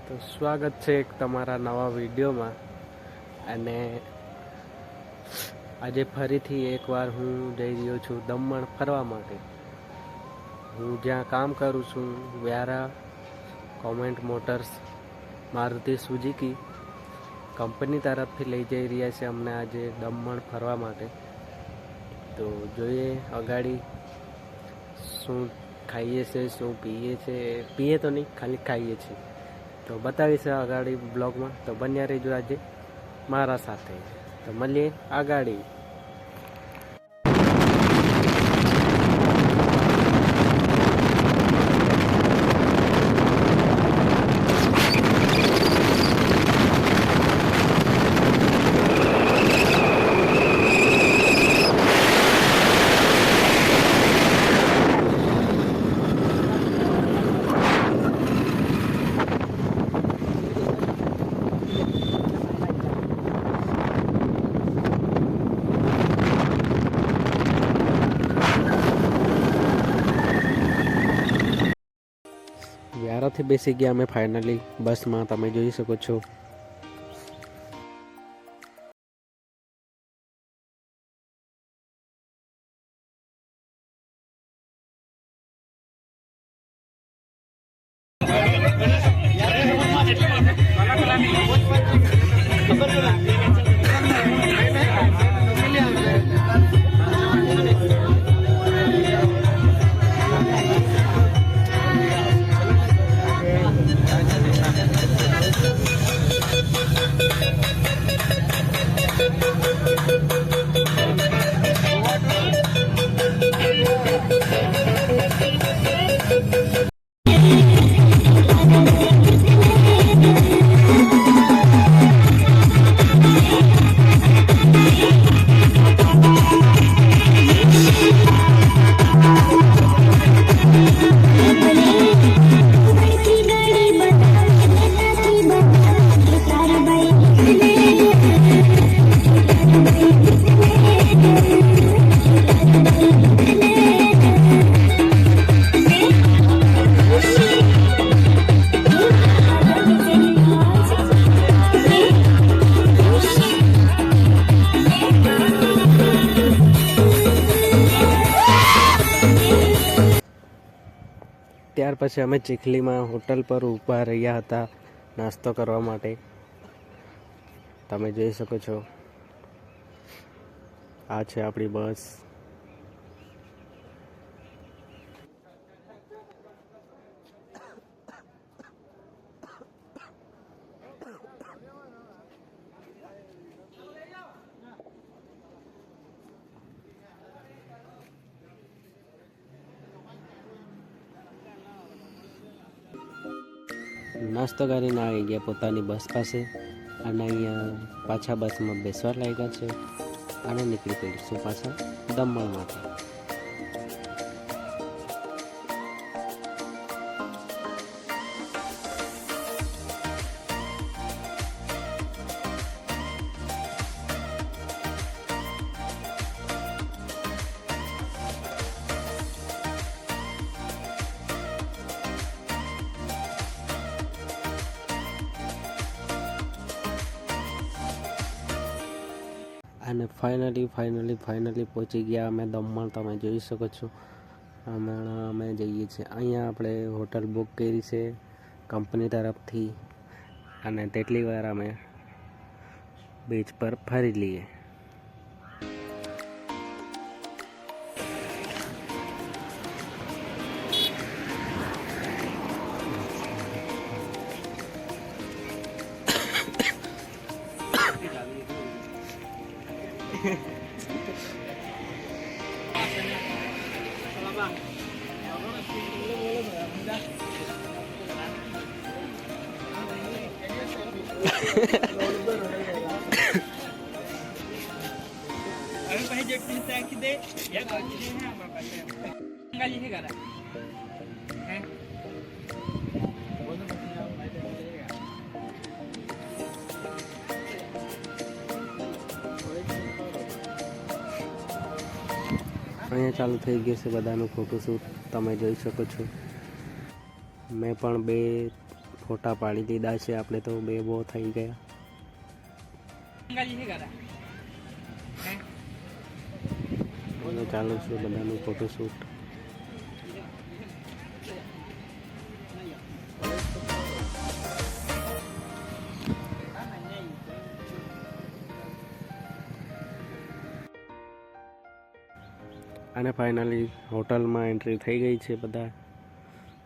તો સ્વાગત છે એક તમારા નવા વિડીયોમાં. અને આજે ફરીથી એકવાર હું જઈ રહ્યો છું દમણ ફરવા માટે. હું જ્યાં કામ કરું છું Vyara comment motors Maruti Suzuki company તરફથી લઈ જઈ રહ્યા છે અમને આજે દમણ ફરવા માટે. તો જોઈએ અગાડી શું ખાઈએ છીએ, શું પીએ તો નહીં, ખાલી ખાઈએ છીએ. તો બતાવીશ અગાડી બ્લોગમાં. તો બન્યા રહેજો આજે મારા સાથે. તો મળીએ અગાડી. વ્યારાથી બેસી ગયા અમે ફાઇનલી બસમાં, તમે જોઈ શકો છો. ત્યાર પછી અમે ચીખલીમાં હોટલ પર ઊભા રહ્યા હતા નાસ્તો કરવા માટે. તમે જોઈ શકો છો આ છે આપણી બસ. નાસ્તો કરીને આવી ગયા પોતાની બસ પાસે અને અહીંયા પાછા બસમાં બેસવા લાગ્યા છે અને નીકળી પડીશું પાછા દમણ માટે. અને ફાઇનલી પહોંચી ગયા અમે દમણ. તમે જોઈ શકો છો હમણાં અમે જઈએ છીએ અહીંયા આપણે હોટલ બુક કરી છે કંપની તરફથી અને તેટલી વાર અમે બીચ પર ફરી લઈએ. અહીંયા ચાલુ થઈ ગયું છે બધાનું ફોટોશૂટ. તમે જોઈ શકો છો મેં પણ 2 ફોટા પાડી લીધા છે આપણે તો, બે બહુ થઈ ગયા. ચાલુ છે બધાનું ફોટોશૂટ. અને ફાઇનલી હોટલમાં એન્ટ્રી થઈ ગઈ છે બધા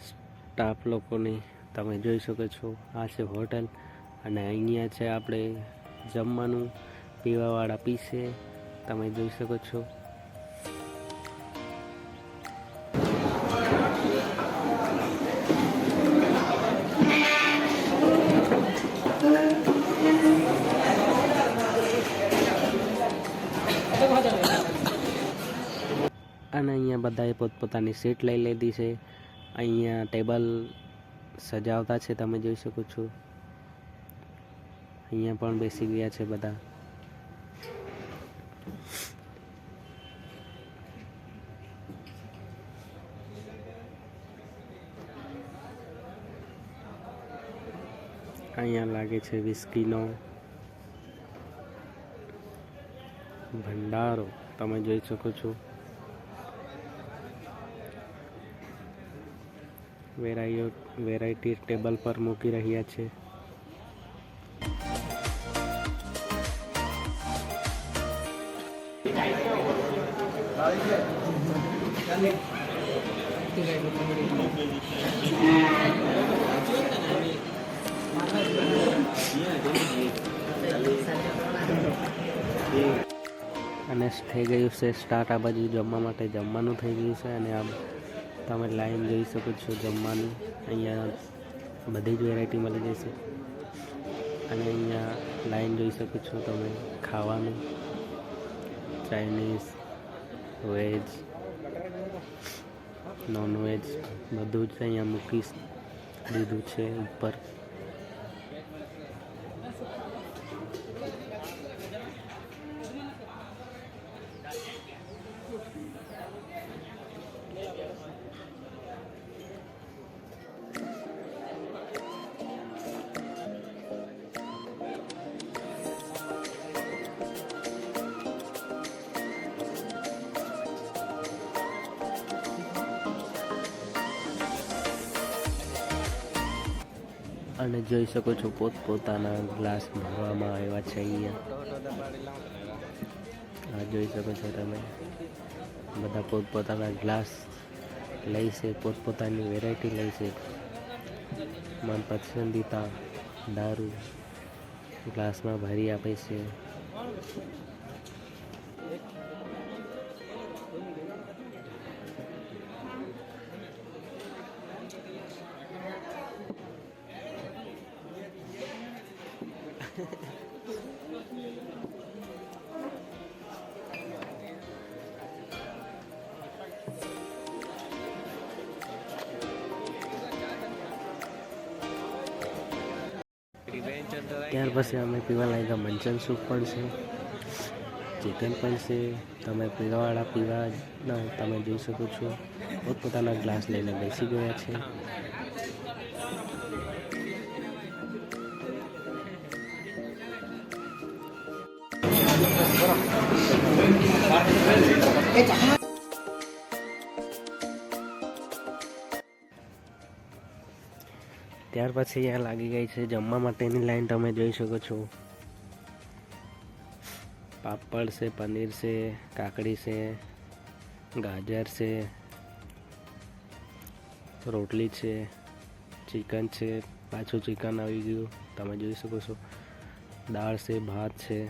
સ્ટાફ લોકોની. તમે જોઈ શકો છો આ છે હોટલ અને અહીંયા છે આપણે જમવાનું, પીવાવાળા પીસે તમે જોઈ શકો છો. અને અહીંયા બધાએ પોતપોતાની સીટ લઈ લીધી છે. અહીંયા ટેબલ સજાવતા છે તમે જોઈ શકો છો. અહીંયા પણ બેસી ગયા છે બધા. અહીંયા લાગે છે વિસ્કીનો ભંડારો તમે જોઈ શકો છો. વેરાયટી ટેબલ પર મૂકી રહ્યા છે. અને થઈ ગયું છે સ્ટાર્ટ આ બાજુ જમવા માટે. જમવાનું થઈ ગયું છે અને આમ તમે લાઈન જોઈ શકો છો જમવાની. અહીંયા બધી જ વેરાયટી મળી જશે અને અહીંયા લાઈન જોઈ શકો છો તમે ખાવાનું. ચાઇનીઝ, વેજ, નોનવેજ બધું જ અહીંયા મૂકી દીધું છે ઉપર. અને જોઈ શકો છો પોતપોતાના ગ્લાસ ભરવામાં આવ્યા છે અહીંયા. આ જોઈ શકો છો તમે બધા પોતપોતાના ગ્લાસ લે છે, પોતપોતાની વેરાયટી લે છે. મનપસંદીદા દારૂ ગ્લાસમાં ભરી આપે છે. ત્યાર પછી અમે પીવા લાગ્યા મંચન સૂપ પણ છે, ચિકન પણ છે. તમે પીવાવાળા પીવા તમે જોઈ શકો છો પોતપોતાના ગ્લાસ લઈને બેસી ગયા છે. ત્યાર પછી અહીંયા લાગી ગઈ છે જમવા માટેની લાઈન. તમે જોઈ શકો છો પાપડ છે, પનીર છે, કાકડી છે, ગાજર છે, રોટલી છે, ચિકન છે, પાછું ચિકન આવી ગયું તમે જોઈ શકો છો. દાળ છે, ભાત છે.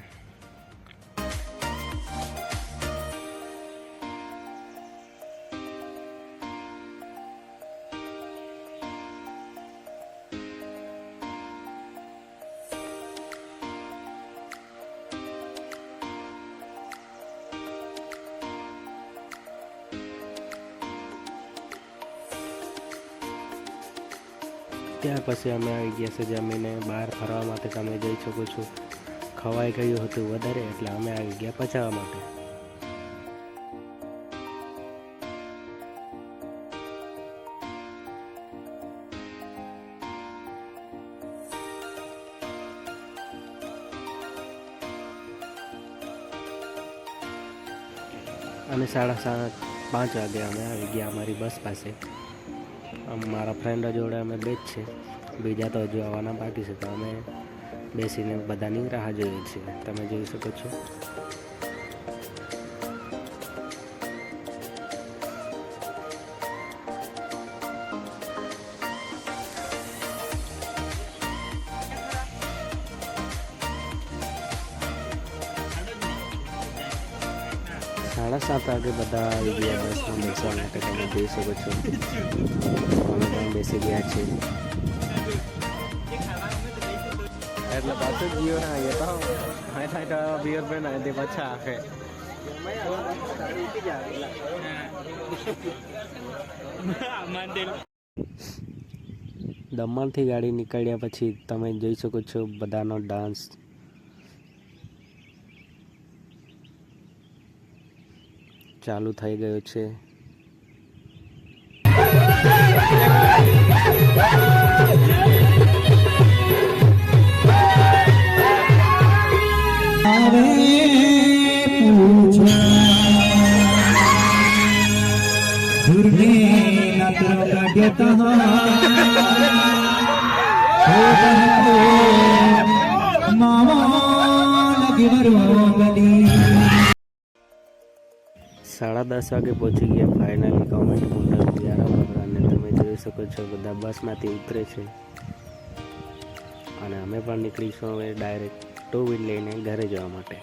ત્યાર પછી અમે આવી ગયા છે જમીને બહાર ફરવા માટે. તમે જોઈ શકો છો ખવાઈ ગયું હતું વધારે એટલે અમે આવી ગયા પચાવવા માટે. અને 5:30 વાગે અમે આવી ગયા અમારી બસ પાસે. મારા ફ્રેન્ડો જોડે અમે બે જ છે, બીજા તો હજુ આવવાના બાકી છે. તો અમે બેસીને બધાની રાહ જોઈએ છીએ. તમે જોઈ શકો છો. સાડા 7 વાગે બધા આવી ગયા બસમાં બેસવા માટે. તમે જોઈ શકો છો. અમે પણ બેસી ગયા છીએ. એટલે પાછું ગયો ના એ તો થાય બિયર પે ના તે પાછા આખે દમણથી ગાડી નીકળ્યા પછી તમે જોઈ શકો છો બધાનો ડાન્સ. ચાલુ થઈ ગયો છે. સાડા 10 વાગે પહોંચી ગયા ફાઇનલી કોમેન્ટ મોટર વ્યારા. અને તમે જોઈ શકો છો બધા બસમાંથી ઉતરે છે અને અમે પણ નીકળીશું હવે ડાયરેક્ટ 2 વ્હીલ લઈને ઘરે જવા માટે.